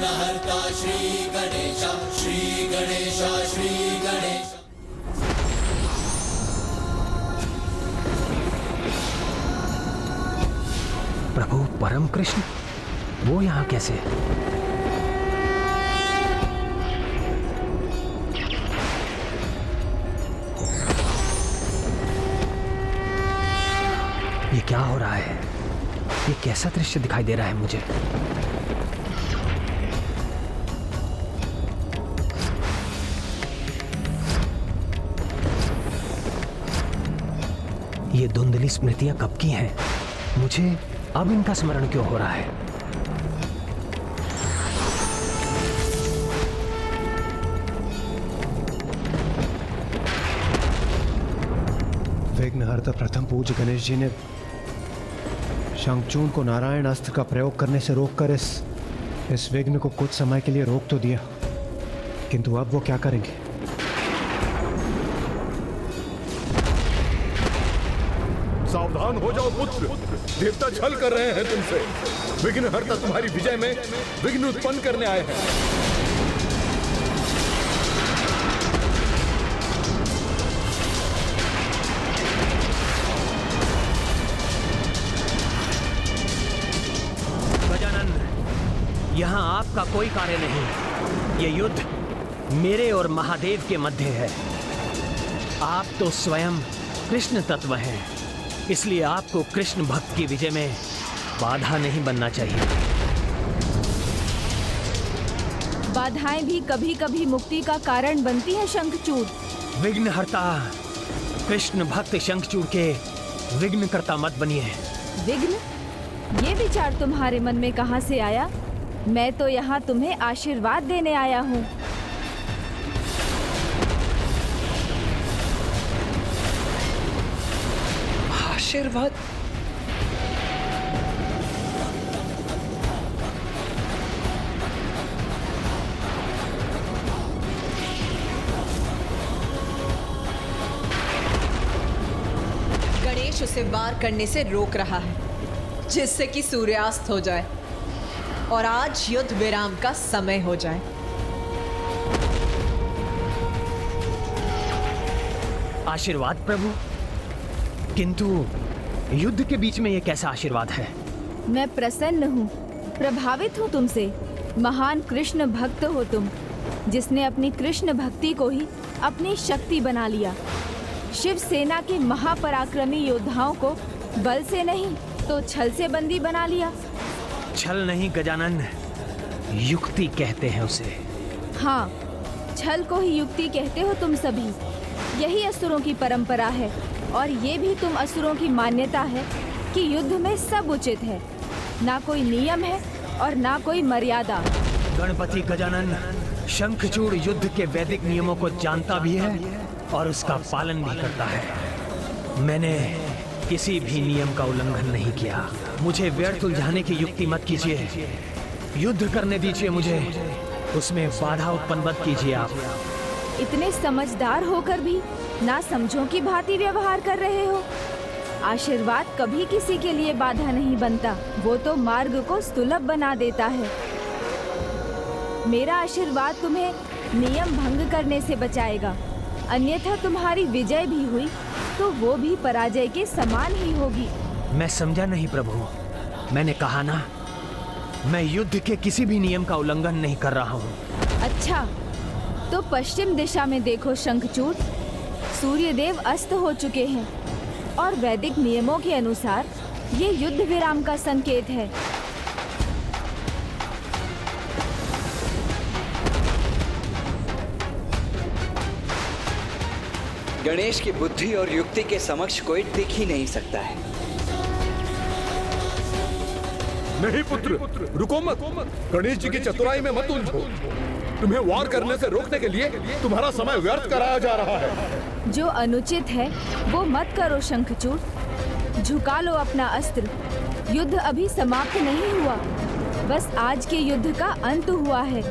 विघ्नहर्ता श्री गणेश, श्री गणेश, श्री गणेश। प्रभु परम कृष्ण, वो यहाँ कैसे? ये क्या हो रहा है? ये कैसा दृश्य दिखाई दे रहा है मुझे? ये धुंधली स्मृतियां कब की हैं? मुझे अब इनका स्मरण क्यों हो रहा है? विघ्नहर्ता प्रथम पूज्य गणेश जी ने शंखचूड़ को नारायण अस्त्र का प्रयोग करने से रोककर इस विघ्न को कुछ समय के लिए रोक तो दिया, किंतु अब वो क्या करेंगे? सावधान हो जाओ पुत्र, देवता छल कर रहे हैं तुमसे। विघ्नहर्ता तुम्हारी विजय में विघ्न उत्पन्न करने आए हैं। गजानन, यहाँ आपका कोई कार्य नहीं। ये युद्ध मेरे और महादेव के मध्य है। आप तो स्वयं कृष्ण तत्व हैं, इसलिए आपको कृष्ण भक्त की विजय में बाधा नहीं बनना चाहिए। बाधाएं भी कभी कभी मुक्ति का कारण बनती है शंखचूड़। विघ्नहर्ता, कृष्ण भक्त शंखचूड़ के विघ्नकर्ता मत बनिए। विघ्न? ये विचार तुम्हारे मन में कहाँ से आया? मैं तो यहाँ तुम्हें आशीर्वाद देने आया हूँ। आशीर्वाद? गणेश उसे वार करने से रोक रहा है, जिससे कि सूर्यास्त हो जाए और आज युद्ध विराम का समय हो जाए। आशीर्वाद प्रभु, किंतु युद्ध के बीच में ये कैसा आशीर्वाद है? मैं प्रसन्न हूँ, प्रभावित हूँ तुमसे। महान कृष्ण भक्त हो तुम, जिसने अपनी कृष्ण भक्ति को ही अपनी शक्ति बना लिया। शिव सेना के महापराक्रमी योद्धाओं को बल से नहीं तो छल से बंदी बना लिया। छल नहीं गजानन, युक्ति कहते हैं उसे। हाँ, छल को ही युक्ति कहते हो तुम सभी। यही असुरों की परंपरा है, और ये भी तुम असुरों की मान्यता है कि युद्ध में सब उचित है। ना कोई नियम है और ना कोई मर्यादा। गणपति गजानन, शंखचूड़ युद्ध के वैदिक नियमों को जानता भी है और उसका पालन भी करता है। मैंने किसी भी नियम का उल्लंघन नहीं किया। मुझे व्यर्थ उलझाने की युक्ति मत कीजिए। युद्ध करने दीजिए मुझे, उसमें बाधा उत्पन्न मत कीजिए आप। इतने समझदार होकर भी ना समझो की भांति व्यवहार कर रहे हो। आशीर्वाद कभी किसी के लिए बाधा नहीं बनता, वो तो मार्ग को सुलभ बना देता है। मेरा आशीर्वाद तुम्हें नियम भंग करने से बचाएगा, अन्यथा तुम्हारी विजय भी हुई तो वो भी पराजय के समान ही होगी। मैं समझा नहीं प्रभु, मैंने कहा ना, मैं युद्ध के किसी भी नियम का उल्लंघन नहीं कर रहा हूँ। अच्छा, तो पश्चिम दिशा में देखो शंखचूड़, सूर्यदेव अस्त हो चुके हैं और वैदिक नियमों के अनुसार ये युद्ध विराम का संकेत है। गणेश की बुद्धि और युक्ति के समक्ष कोई टिक ही नहीं सकता है। नहीं पुत्र, रुको मत। गणेश जी की चतुराई में मत उलझो। तुम्हें वार करने से रोकने के लिए तुम्हारा समय व्यर्थ कराया जा रहा है। जो अनुचित है वो मत करो शंखचूड़, झुका लो अपना अस्त्र। युद्ध अभी समाप्त नहीं हुआ, बस आज के युद्ध का अंत हुआ है।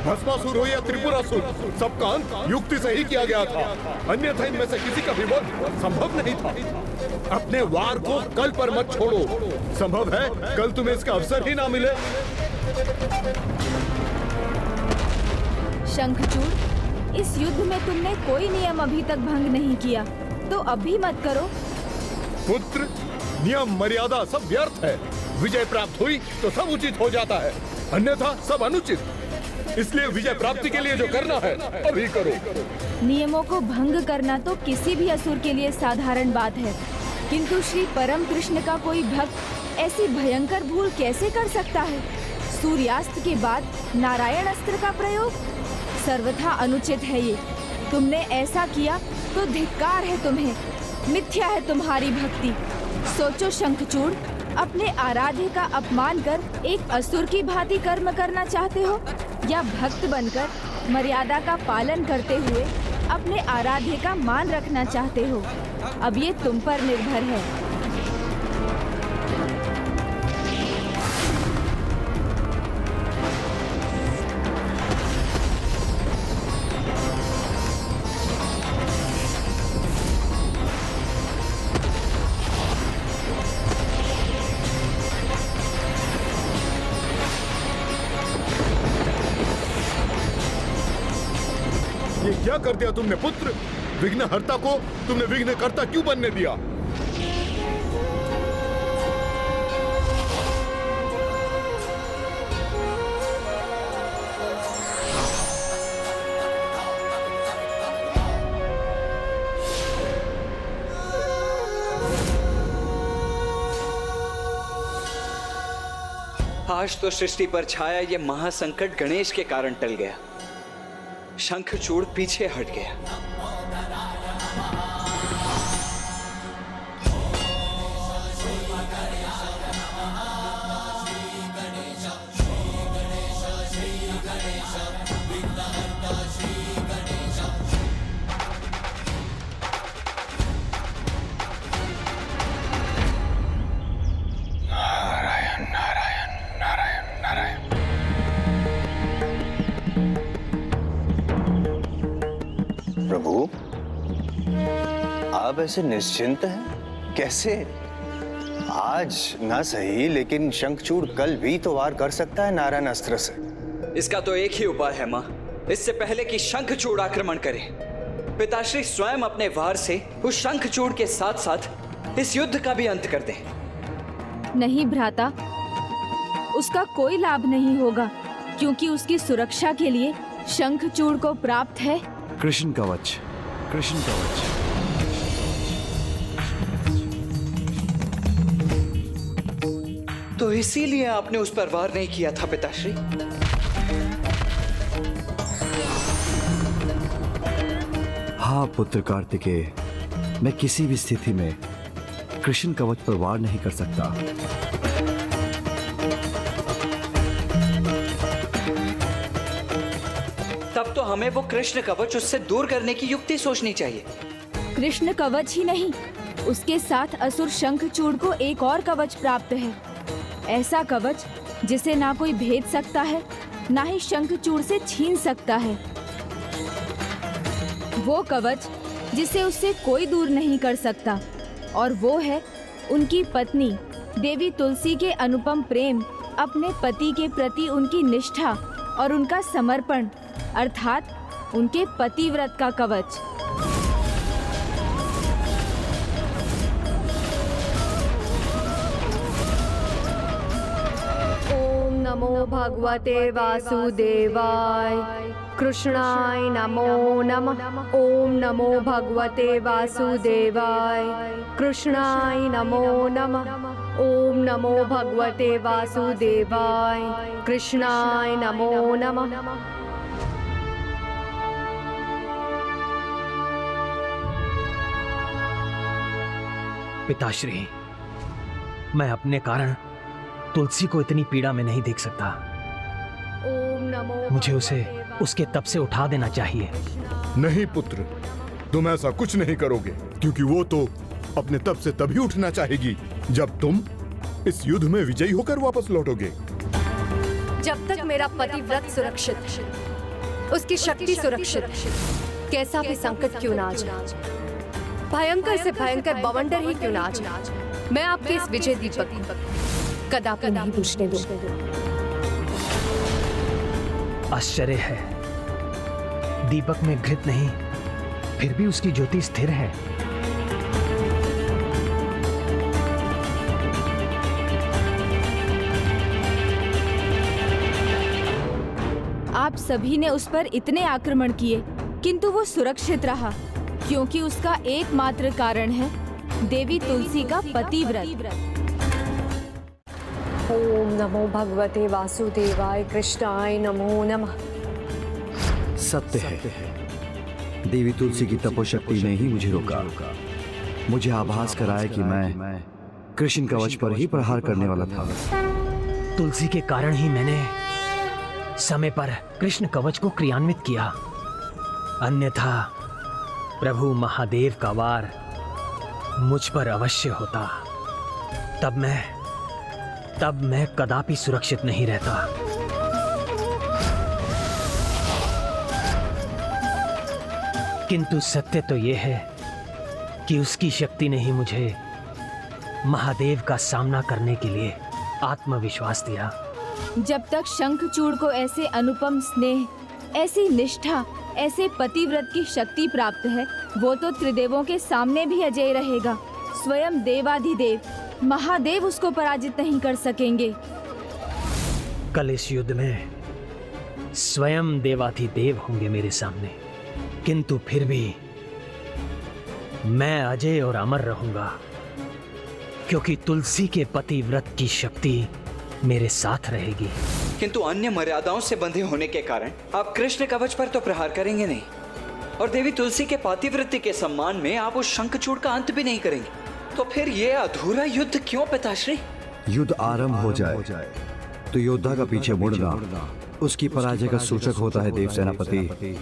भस्मासुर हो या त्रिपुरासुर, सबका अंत युक्ति से ही किया गया था, अन्यथा इनमें से किसी का भी वध संभव नहीं था। अपने वार को कल पर मत छोड़ो, संभव है कल तुम्हें इसका अवसर ही ना मिले। शंखचूड़, इस युद्ध में तुमने कोई नियम अभी तक भंग नहीं किया, तो अभी मत करो। पुत्र, नियम मर्यादा सब व्यर्थ है। विजय प्राप्त हुई तो सब उचित हो जाता है, अन्यथा सब अनुचित। इसलिए विजय प्राप्ति के लिए जो करना है अभी करो। नियमों को भंग करना तो किसी भी असुर के लिए साधारण बात है, किंतु श्री परम कृष्ण का कोई भक्त ऐसी भयंकर भूल कैसे कर सकता है? सूर्यास्त के बाद नारायण अस्त्र का प्रयोग सर्वथा अनुचित है। ये तुमने ऐसा किया तो धिक्कार है तुम्हें, मिथ्या है तुम्हारी भक्ति। सोचो शंखचूड़, अपने आराध्य का अपमान कर एक असुर की भांति कर्म करना चाहते हो, या भक्त बनकर मर्यादा का पालन करते हुए अपने आराध्य का मान रखना चाहते हो? अब ये तुम पर निर्भर है। ये क्या कर दिया तुमने पुत्र? विघ्नहर्ता को तुमने विघ्नकर्ता क्यों बनने दिया? आज तो सृष्टि पर छाया ये महासंकट गणेश के कारण टल गया। शंखचूड़ पीछे हट गया। प्रभु, आप ऐसे निश्चिंत हैं? कैसे? आज ना सही, लेकिन शंखचूड़ कल भी तो वार कर सकता है नारायण अस्त्र से। इसका तो एक ही उपाय है मां। इससे पहले कि शंखचूड़ आक्रमण करे, पिताश्री स्वयं अपने वार से उस शंखचूड़ के साथ साथ इस युद्ध का भी अंत कर दें। नहीं भ्राता, उसका कोई लाभ नहीं होगा, क्योंकि उसकी सुरक्षा के लिए शंखचूड़ को प्राप्त है कृष्ण कवच। कृष्ण कवच। तो इसीलिए आपने उस पर वार नहीं किया था पिताश्री? हाँ पुत्र कार्तिकेय, मैं किसी भी स्थिति में कृष्ण कवच पर वार नहीं कर सकता। तब तो हमें वो कृष्ण कवच उससे दूर करने की युक्ति सोचनी चाहिए। कृष्ण कवच ही नहीं, उसके साथ असुर शंखचूड़ को एक और कवच प्राप्त है। ऐसा कवच जिसे ना कोई भेद सकता है, ना ही शंखचूड़ से छीन सकता है। वो कवच जिसे उससे कोई दूर नहीं कर सकता, और वो है उनकी पत्नी देवी तुलसी के अनुपम प्रेम, अपने पति के प्रति उनकी निष्ठा और उनका समर्पण, अर्थात उनके पतिव्रत का कवच। ओम नमो भगवते वासुदेवाय, कृष्णाय नमो नमः। ओम नमो भगवते वासुदेवाय, कृष्णाय नमो नमः। ओम नमो भगवते वासुदेवाय, कृष्णाय नमो नमः। पिताश्री, मैं अपने कारण तुलसी को इतनी पीड़ा में नहीं देख सकता। ओम नमो मुझे उसे उसके तप से उठा देना चाहिए। नहीं पुत्र, तुम ऐसा कुछ नहीं करोगे, क्योंकि वो तो अपने तप से तभी उठना चाहेगी जब तुम इस युद्ध में विजयी होकर वापस लौटोगे। जब तक मेरा पतिव्रत सुरक्षित है, उसकी शक्ति सुरक्षित है। कैसा भी संकट क्यों ना आ जाए, भयंकर से भयंकर बवंडर ही क्यों ना आ जाए, मैं आपके इस विजय दीपक को कदापि नहीं बुझने दूंगा। आश्चर्य है, दीपक में घृत नहीं, फिर भी उसकी ज्योति स्थिर है। आप सभी ने उस पर इतने आक्रमण किए, किंतु वो सुरक्षित रहा, क्योंकि उसका एकमात्र कारण है देवी तुलसी का पतिव्रत। ओम नमो भगवते वासुदेवाय, कृष्णाय नमो नमः। सत्य है, देवी तुलसी की तपोशक्ति ने ही मुझे रोका, मुझे आभास कराया कि मैं कृष्ण कवच पर ही प्रहार करने वाला था। तुलसी के कारण ही मैंने समय पर कृष्ण कवच को क्रियान्वित किया, अन्यथा प्रभु महादेव का वार मुझ पर अवश्य होता। तब मैं कदापि सुरक्षित नहीं रहता। किंतु सत्य तो यह है कि उसकी शक्ति ने ही मुझे महादेव का सामना करने के लिए आत्मविश्वास दिया। जब तक शंखचूड़ को ऐसे अनुपम स्नेह, ऐसी निष्ठा, ऐसे पतिव्रत की शक्ति प्राप्त है, वो तो त्रिदेवों के सामने भी अजेय रहेगा। स्वयं देवाधिदेव महादेव उसको पराजित नहीं कर सकेंगे। कल इस युद्ध में स्वयं देवाधिदेव होंगे मेरे सामने, किंतु फिर भी मैं अजय और अमर रहूंगा, क्योंकि तुलसी के पतिव्रत की शक्ति मेरे साथ रहेगी। किंतु अन्य मर्यादाओं से बंधे होने के कारण आप कृष्ण कवच पर तो प्रहार करेंगे नहीं, और देवी तुलसी के पातिव्रत्य के सम्मान में आप उस शंखचूड़ का अंत भी नहीं करेंगे। तो फिर ये अधूरा युद्ध क्यों पिताश्री? युद्ध आरंभ हो जाए तो योद्धा का पीछे मुड़ना उसकी पराजय का सूचक होता है देव सेनापति।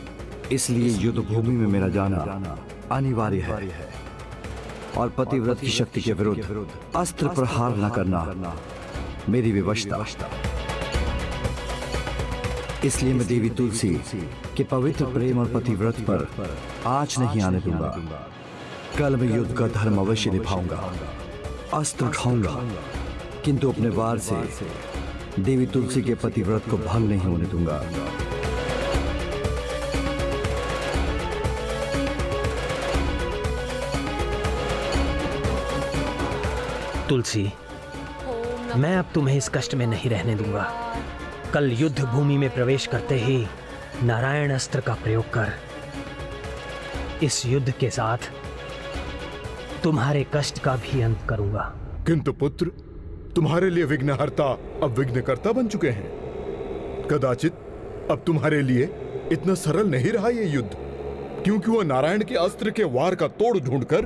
इसलिए युद्ध भूमि में मेरा जाना अनिवार्य है, और पतिव्रत की शक्ति के विरुद्ध अस्त्र प्रहार न करना मेरी विवशता। इसलिए मैं देवी तुलसी के पवित्र प्रेम और पतिव्रत पर आज नहीं आने दूंगा। कल मैं युद्ध का धर्म अवश्य निभाऊंगा, अस्त्र उठाऊंगा, किंतु अपने वार से देवी तुलसी के पतिव्रत को भंग नहीं होने दूंगा। तुलसी, मैं अब तुम्हें इस कष्ट में नहीं रहने दूंगा। कल युद्ध भूमि में प्रवेश करते ही नारायण अस्त्र का प्रयोग कर इस युद्ध के साथ तुम्हारे कष्ट का भी अंत करूंगा। किंतु पुत्र, तुम्हारे लिए विघ्नहर्ता अब विघ्नकर्ता बन चुके हैं। कदाचित अब तुम्हारे लिए इतना सरल नहीं रहा ये युद्ध, क्योंकि वह नारायण के अस्त्र के वार का तोड़ ढूंढकर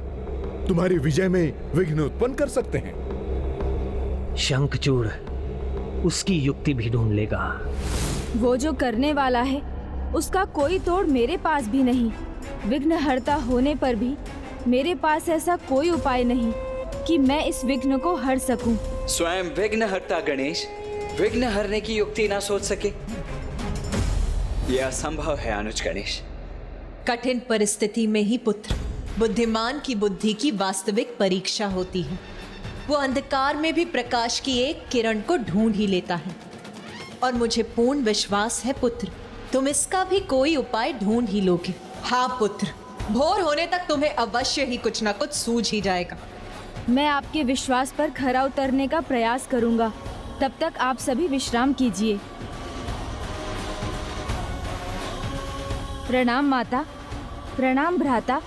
तुम्हारी विजय में विघ्न उत्पन्न कर सकते हैं। शंखचूड़ उसकी युक्ति भी ढूंढ लेगा। वो जो करने वाला है उसका कोई तोड़ मेरे पास भी नहीं। विघ्नहर्ता होने पर भी मेरे पास ऐसा कोई उपाय नहीं कि मैं इस विघ्न को हर सकूं। स्वयं विघ्नहर्ता गणेश विघ्न हरने की युक्ति ना सोच सके, यह असंभव है अनुज गणेश। कठिन परिस्थिति में ही पुत्र बुद्धिमान की बुद्धि की वास्तविक परीक्षा होती है। वो अंधकार में भी प्रकाश की एक किरण को ढूंढ ही लेता है, और मुझे पूर्ण विश्वास है पुत्र, तुम इसका भी कोई उपाय ढूंढ ही लोगे। हाँ पुत्र, भोर होने तक तुम्हें अवश्य ही कुछ ना कुछ सूझ ही जाएगा। मैं आपके विश्वास पर खरा उतरने का प्रयास करूंगा। तब तक आप सभी विश्राम कीजिए। प्रणाम माता, प्रणाम भ्राता।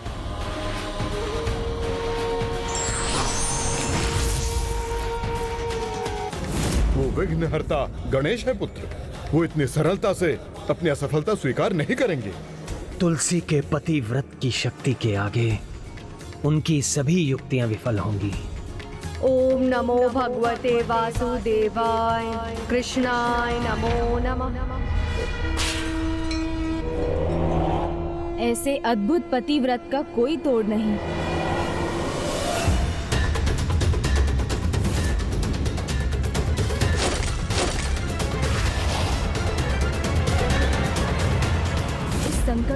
वो विघ्नहर्ता गणेश है पुत्र, वो इतनी सरलता से अपनी असफलता स्वीकार नहीं करेंगे। तुलसी के पतिव्रत की शक्ति के आगे उनकी सभी युक्तियां विफल होंगी। ओम नमो भगवते वासुदेवाय, कृष्णाय नमो नमः। ऐसे अद्भुत पतिव्रत का कोई तोड़ नहीं।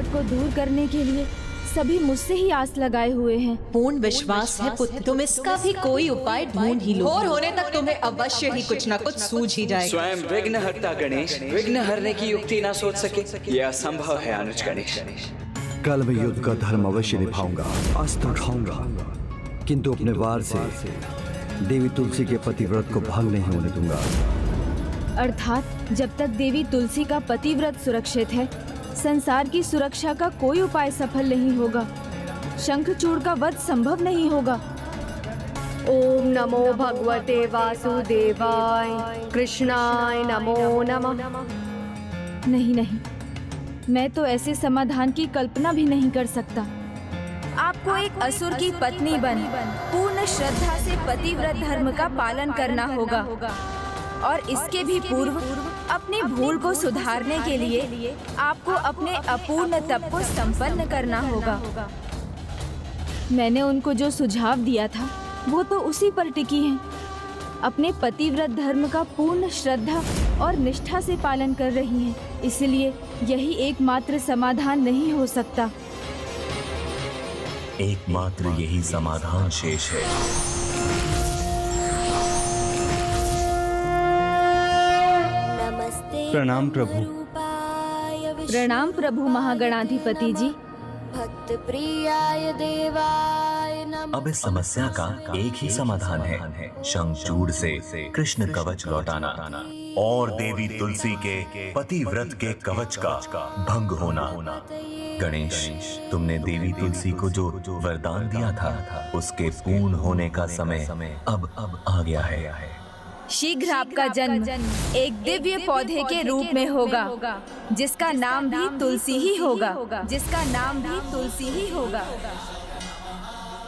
संकट को दूर करने के लिए सभी मुझसे ही आस लगाए हुए हैं। पूर्ण विश्वास है पुत्र, तुम इसका भी कोई उपाय ढूंढ ही लो। और होने तक तुम्हें अवश्य ही कुछ न कुछ सूझ ही जाएगा। स्वयं विघ्नहर्ता गणेश विघ्न हरने की युक्ति ना सोच सके, यह असंभव है अनुज गणेश। कल मैं युद्ध का धर्म अवश्य निभाऊंगा, अस्त्र उठाऊंगा, किंतु अपने वार से देवी तुलसी के पतिव्रत को भंग नहीं होने दूंगा। अर्थात जब तक देवी तुलसी का पतिव्रत सुरक्षित है, संसार की सुरक्षा का कोई उपाय सफल नहीं होगा। शंखचूड़ का वध संभव नहीं होगा। ओम नमो भगवते वासुदेवाय, कृष्णाय नमो नमः। नहीं नहीं, मैं तो ऐसे समाधान की कल्पना भी नहीं कर सकता। आपको एक असुर की पत्नी बन पूर्ण श्रद्धा से पतिव्रत धर्म का पालन करना होगा और इसके भी पूर्व अपनी भूल को सुधारने के लिए आपको अपने अपूर्ण तप को संपन्न करना होगा। मैंने उनको जो सुझाव दिया था वो तो उसी पर टिकी है। अपने पतिव्रत धर्म का पूर्ण श्रद्धा और निष्ठा से पालन कर रही हैं, इसलिए यही एकमात्र समाधान नहीं हो सकता। एकमात्र यही समाधान शेष है। प्रणाम प्रभु। प्रणाम प्रभु महागणाधिपति जी। भक्त प्रियाय देवाय नमः। अब इस समस्या का एक ही समाधान है, शंखचूड़ से कृष्ण कवच लौटाना और देवी तुलसी के पतिव्रत के कवच का भंग होना। गणेश, तुमने देवी तुलसी को जो वरदान दिया था उसके पूर्ण होने का समय अब आ गया है। शीघ्र आपका जन्म एक दिव्य पौधे के रूप में होगा, जिसका नाम भी तुलसी ही होगा, जिसका नाम भी तुलसी ही होगा।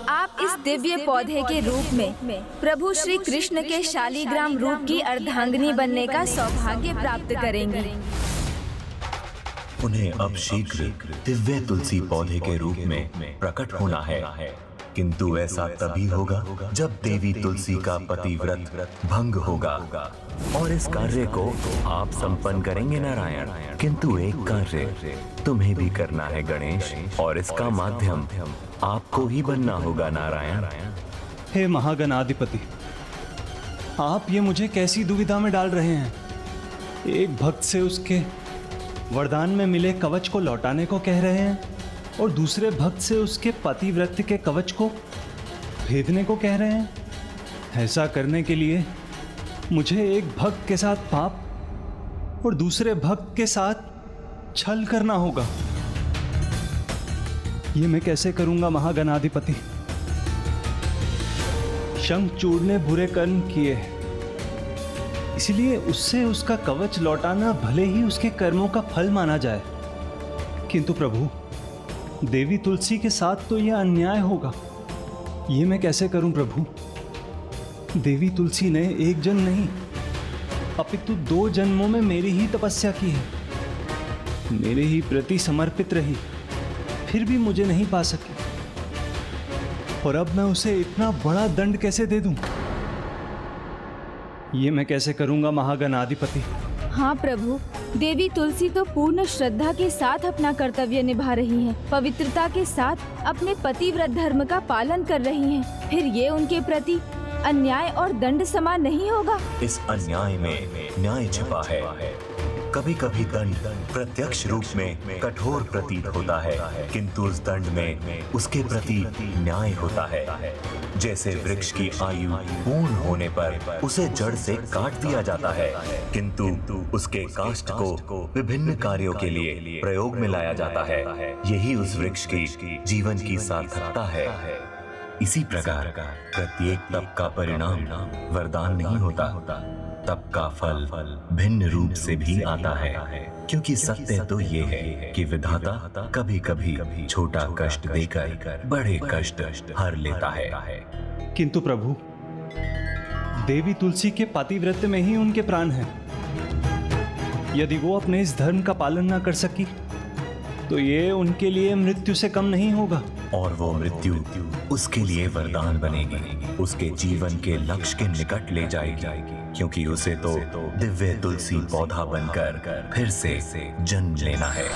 आप इस दिव्य पौधे के रूप में प्रभु श्री कृष्ण के शालीग्राम रूप की अर्धांगिनी बनने का सौभाग्य प्राप्त करेंगे। उन्हें अब शीघ्र दिव्य तुलसी पौधे के रूप में प्रकट होना है, किंतु ऐसा तभी होगा जब देवी तुलसी का पतिव्रत भंग होगा। और इस कार्य को आप संपन्न करेंगे नारायण, किंतु एक कार्य तुम्हें भी करना है गणेश, और इसका माध्यम आपको ही बनना होगा नारायण। हे महागणाधिपति, आप ये मुझे कैसी दुविधा में डाल रहे हैं? एक भक्त से उसके वरदान में मिले कवच को लौटाने को कह रहे हैं और दूसरे भक्त से उसके पतिव्रत के कवच को भेदने को कह रहे हैं। ऐसा करने के लिए मुझे एक भक्त के साथ पाप और दूसरे भक्त के साथ छल करना होगा। ये मैं कैसे करूंगा महागणाधिपति? शंखचूड़ ने बुरे कर्म किए, इसलिए उससे उसका कवच लौटाना भले ही उसके कर्मों का फल माना जाए, किंतु प्रभु देवी तुलसी के साथ तो यह अन्याय होगा। ये मैं कैसे करूं प्रभु? देवी तुलसी ने एक जन्म नहीं अपितु 2 जन्मों में मेरी ही तपस्या की है, मेरे ही प्रति समर्पित रही, फिर भी मुझे नहीं पा सकी, और अब मैं उसे इतना बड़ा दंड कैसे दे दूं? ये मैं कैसे करूंगा महागणाधिपति? हाँ प्रभु, देवी तुलसी तो पूर्ण श्रद्धा के साथ अपना कर्तव्य निभा रही हैं, पवित्रता के साथ अपने पतिव्रत धर्म का पालन कर रही हैं। फिर ये उनके प्रति अन्याय और दंड समान नहीं होगा। इस अन्याय में न्याय छिपा है। कभी कभी दंड प्रत्यक्ष रूप में कठोर प्रतीत होता है, किंतु उस दंड में उसके प्रति न्याय होता है। जैसे वृक्ष की आयु पूर्ण होने पर उसे जड़ से काट दिया जाता है, किंतु उसके काष्ठ को विभिन्न कार्यों के लिए प्रयोग में लाया जाता है। यही उस वृक्ष की जीवन की सार्थकता है। इसी प्रकार प्रत्येक तप का परिणाम वरदान नहीं होता, तप का फल भिन्न रूप से भी आता है, क्योंकि सत्य तो ये है कि विधाता कभी कभी छोटा कष्ट देकर बड़े कष्ट हर लेता है। किंतु प्रभु देवी तुलसी के पतिव्रत में ही उनके प्राण हैं। यदि वो अपने इस धर्म का पालन न कर सकी तो ये उनके लिए मृत्यु से कम नहीं होगा, और वो मृत्यु उसके लिए वरदान बनेगी, उसके जीवन के लक्ष्य के निकट ले जाएगी, क्योंकि उसे तो दिव्य तुलसी पौधा बनकर फिर से जन्म लेना है।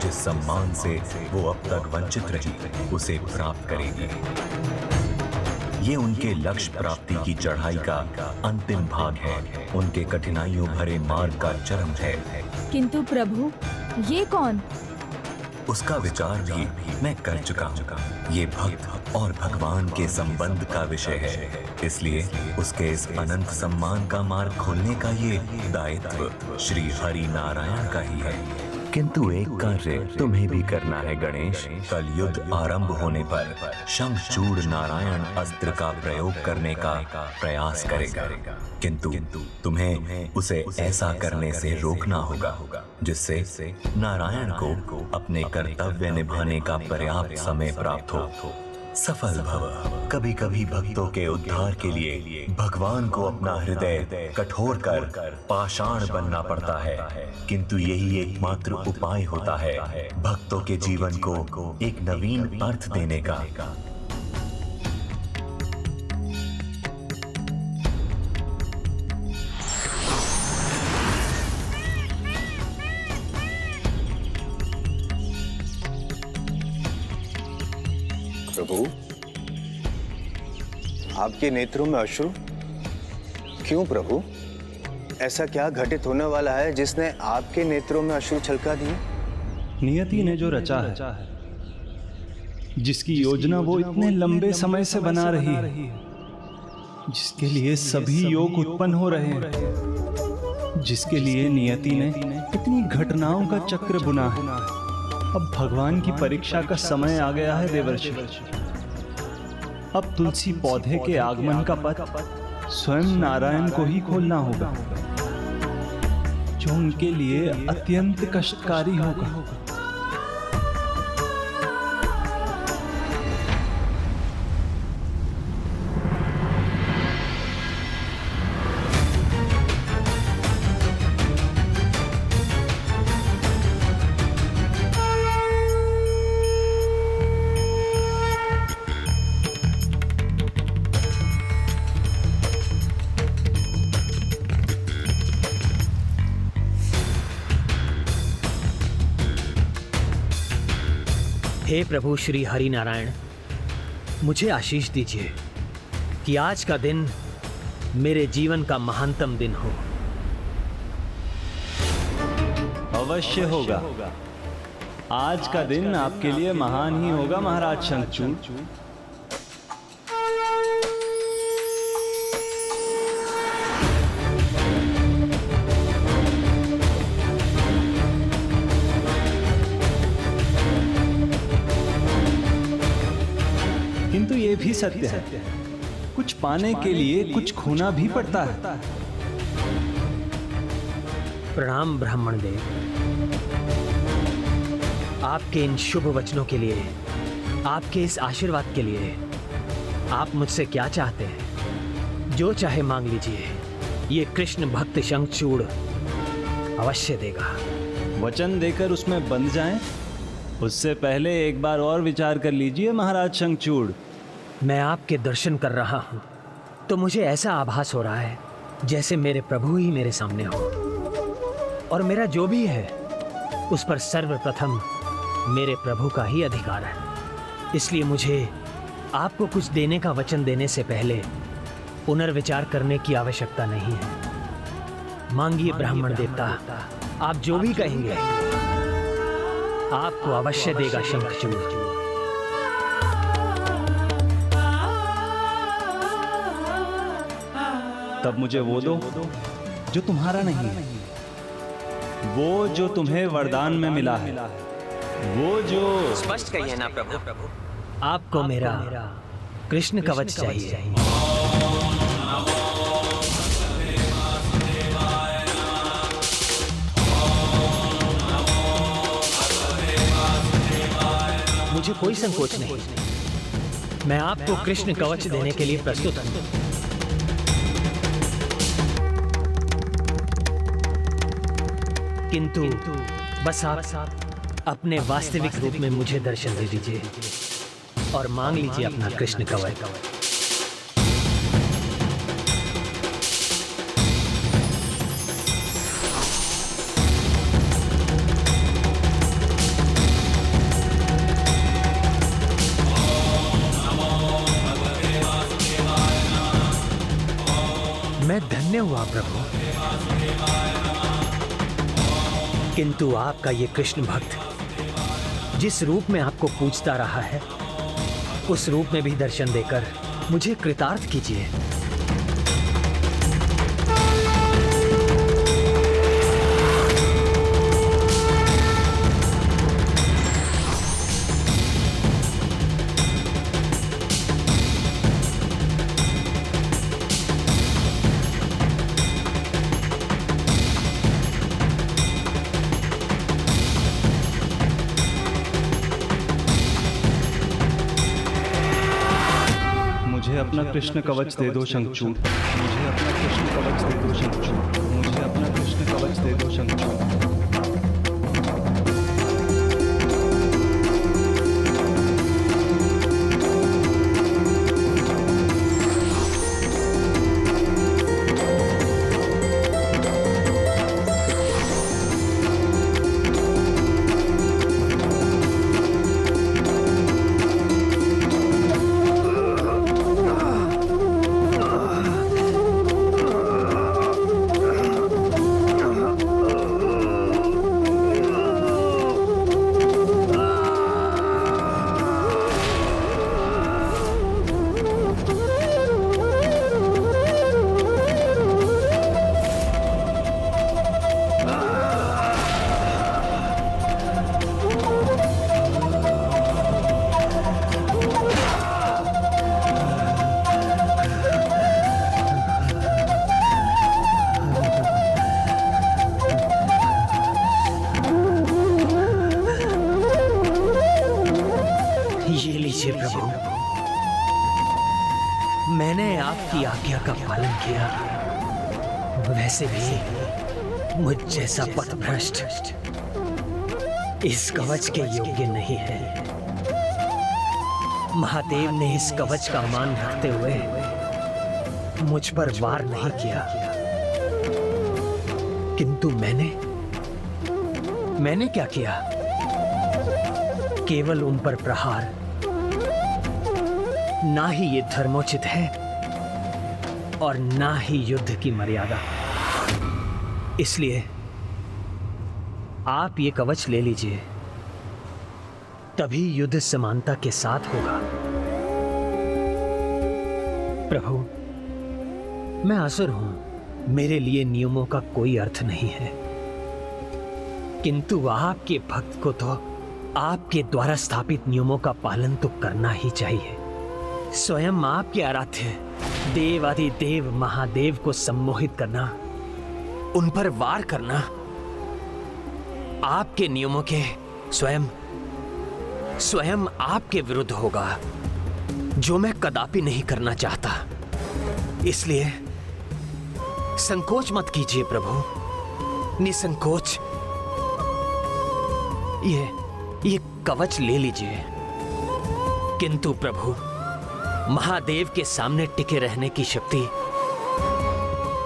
जिस सम्मान से वो अब तक वंचित रही उसे प्राप्त करेगी। ये उनके लक्ष्य प्राप्ति की चढ़ाई का अंतिम भाग है, उनके कठिनाइयों भरे मार्ग का चरम है। किंतु प्रभु, ये कौन? उसका विचार भी मैं कर चुका हूँ। ये भक्त और भगवान के संबंध का विषय है, इसलिए उसके इस अनंत सम्मान का मार्ग खोलने का ये दायित्व श्री हरि नारायण का ही है। किंतु एक कार्य तुम्हें भी करना है गणेश। कल युद्ध आरंभ होने पर शंखचूड़ नारायण अस्त्र का प्रयोग करने का प्रयास करेगा, किंतु तुम्हें उसे ऐसा करने से रोकना होगा जिससे नारायण को अपने कर्तव्य निभाने का पर्याप्त समय प्राप्त हो। सफल भव। कभी कभी भक्तों के उद्धार के लिए भगवान को अपना हृदय कठोर कर पाषाण बनना पड़ता है, किंतु यही एकमात्र उपाय होता है भक्तों के जीवन को एक नवीन अर्थ देने का। प्रभु, आपके नेत्रों में अश्रु क्यों प्रभु? ऐसा क्या घटित होने वाला है जिसने आपके नेत्रों में अश्रु छलका दिए? नियति ने जो रचा है, जिसकी योजना वो इतने लंबे समय से बना रही है, जिसके लिए सभी योग उत्पन्न हो रहे हैं, जिसके लिए नियति ने इतनी घटनाओं का चक्र बुना है, अब भगवान की परीक्षा का समय आ गया है देवर्षि। अब तुलसी पौधे के आगमन का पथ स्वयं नारायण को ही खोलना होगा, जो उनके लिए अत्यंत कष्टकारी होगा। हे प्रभु श्री हरि नारायण, मुझे आशीष दीजिए कि आज का दिन मेरे जीवन का महानतम दिन हो। अवश्य होगा। आज का दिन आपके लिए महान ही होगा महाराज शंखचूड़। किंतु ये भी सत्य है, कुछ पाने के लिए कुछ खोना भी पड़ता है। प्रणाम ब्राह्मण देव, आपके इन शुभ वचनों के लिए, आपके इस आशीर्वाद के लिए आप मुझसे क्या चाहते हैं? जो चाहे मांग लीजिए, ये कृष्ण भक्त शंखचूड़ अवश्य देगा। वचन देकर उसमें बंध जाएं, उससे पहले एक बार और विचार कर लीजिए महाराज शंखचूड़। मैं आपके दर्शन कर रहा हूं तो मुझे ऐसा आभास हो रहा है जैसे मेरे प्रभु ही मेरे सामने हो, और मेरा जो भी है उस पर सर्वप्रथम मेरे प्रभु का ही अधिकार है। इसलिए मुझे आपको कुछ देने का वचन देने से पहले पुनर्विचार करने की आवश्यकता नहीं है। मांगिए ब्राह्मण देवता, आप जो भी कहेंगे आपको अवश्य देगा शंखचूड़। तब मुझे वो दो जो तुम्हारा नहीं है, वो जो तुम्हें वरदान में मिला है, वो जो स्पष्ट कहिए ना प्रभु। आपको मेरा कृष्ण कवच चाहिए। मुझे कोई संकोच नहीं, मैं आपको कृष्ण कवच देने के लिए प्रस्तुत हूं। किंतु बस आप अपने वास्तविक रूप में मुझे दर्शन दे दीजिए और मांग लीजिए अपना कृष्ण कवच। हुआ प्रभु, किंतु आपका ये कृष्ण भक्त जिस रूप में आपको पूजता रहा है, उस रूप में भी दर्शन देकर मुझे कृतार्थ कीजिए। मुझे अपना कृष्ण कवच दे दो शंखचूड़, मुझे अपना कृष्ण कवच दे दो शंखचूड़, मुझे अपना कृष्ण कवच दे दो शंखचूड़। मैंने आपकी आज्ञा का पालन किया, वैसे भी मुझ जैसा पथभ्रष्ट इस कवच के योग्य नहीं है। महादेव ने इस कवच का मान रखते हुए मुझ पर वार नहीं किया, किंतु मैंने क्या किया? केवल उन पर प्रहार, ना ही ये धर्मोचित है और ना ही युद्ध की मर्यादा। इसलिए आप ये कवच ले लीजिए, तभी युद्ध समानता के साथ होगा। प्रभु, मैं असुर हूं, मेरे लिए नियमों का कोई अर्थ नहीं है, किंतु आपके भक्त को तो आपके द्वारा स्थापित नियमों का पालन तो करना ही चाहिए। स्वयं आपके आराध्य देवादिदेव महादेव को सम्मोहित करना, उन पर वार करना आपके नियमों के स्वयं आपके विरुद्ध होगा, जो मैं कदापि नहीं करना चाहता। इसलिए संकोच मत कीजिए प्रभु, निसंकोच ये कवच ले लीजिए। किंतु प्रभु, महादेव के सामने टिके रहने की शक्ति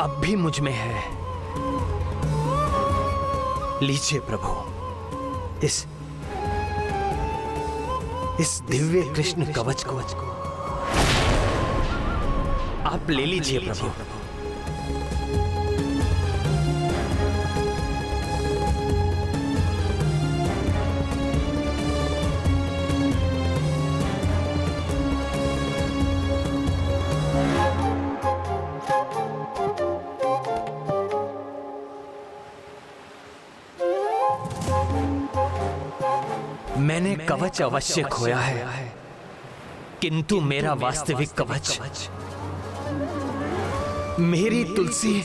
अब भी मुझ में है। लीजिए प्रभु, इस दिव्य कृष्ण कवच को आप ले लीजिए प्रभु। मैंने कवच अवश्य खोया है, किंतु मेरा वास्तविक कवच मेरी तुलसी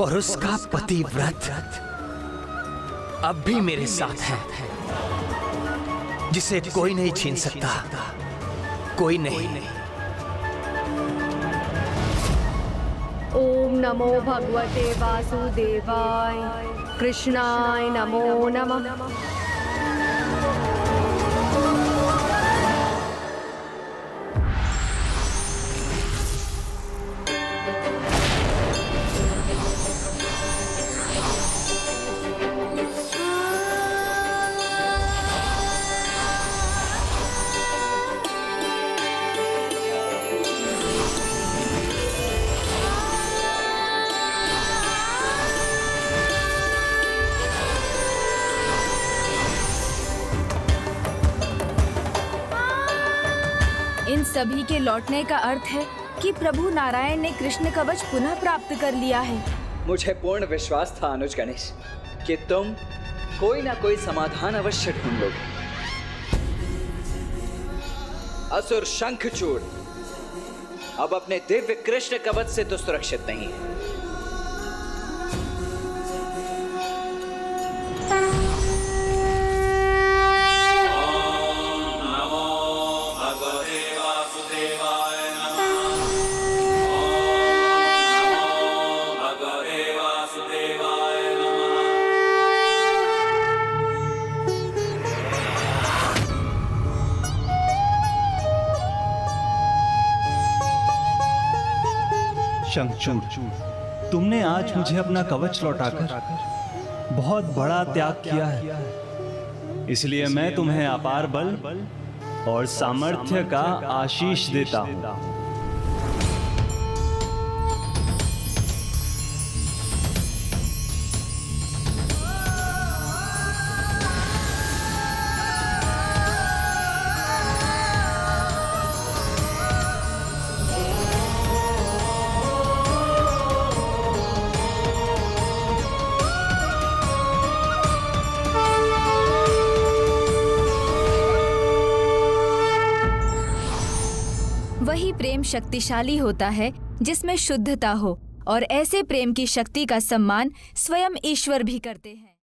और उसका पतिव्रत अब भी मेरे साथ है, जिसे कोई नहीं छीन सकता, कोई नहीं। ओम नमो भगवते वासुदेवाय, कृष्णाय नमो नमः। इन सभी के लौटने का अर्थ है कि प्रभु नारायण ने कृष्ण कवच पुनः प्राप्त कर लिया है। मुझे पूर्ण विश्वास था अनुज गणेश कि तुम कोई ना कोई समाधान अवश्य ढूंढ लोगे। असुर शंखचूड़ अब अपने दिव्य कृष्ण कवच से तो सुरक्षित नहीं है। शंखचूड़, तुमने आज मुझे अपना कवच लौटाकर बहुत बड़ा त्याग किया है, इसलिए मैं तुम्हें अपार बल और सामर्थ्य का आशीष देता हूं। वही प्रेम शक्तिशाली होता है जिसमें शुद्धता हो, और ऐसे प्रेम की शक्ति का सम्मान स्वयं ईश्वर भी करते हैं।